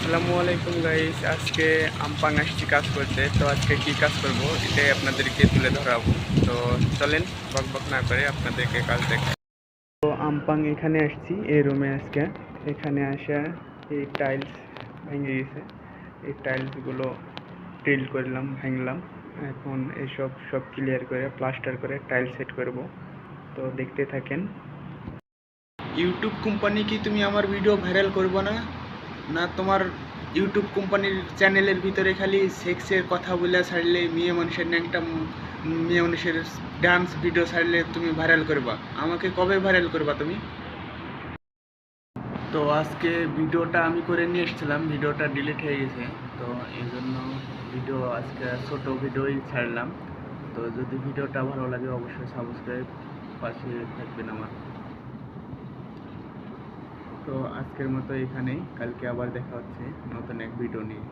আসসালামু আলাইকুম গাইস। আজকে আমপাং আসছি কাজ করতে। তো আজকে কি কাজ করব এটাই আপনাদেরকে তুলে ধরাবো। তো চলেন বকবক না করে আপনাদেরকে কাজ দেখাই। তো আমপাং এখানে আসছি এই রুমে আজকে। এখানে আসা এই টাইলস ভেঙে গেছে, এই টাইলসগুলো ড্রিল করলাম, ভাঙলাম। এখন এসব সব ক্লিয়ার করে প্লাস্টার করে টাইল সেট করব। তো দেখতে থাকেন। ইউটিউব কোম্পানি কি তুমি আমার ভিডিও ভাইরাল করবো না? না তোমার ইউটিউব কোম্পানির চ্যানেলের ভিতরে খালি সেক্সের কথা বলে ছাড়লে, মেয়ে মানুষের ন্যাংটা মেয়ে মানুষের ডান্স ভিডিও ছাড়লে তুমি ভাইরাল করবা? আমাকে কবে ভাইরাল করবা তুমি? তো আজকে ভিডিওটা আমি করে নিয়ে এসেছিলাম, ভিডিওটা ডিলিট হয়ে গেছে। তো এই জন্য ভিডিও আজকে ছোটো ভিডিওই ছাড়লাম। তো যদি ভিডিওটা ভালো লাগে অবশ্যই সাবস্ক্রাইব পাশে থাকবেন আমার। তো আজকের মতো এখানেই, কালকে আবার দেখা হচ্ছে নতুন এক ভিডিও নিয়ে।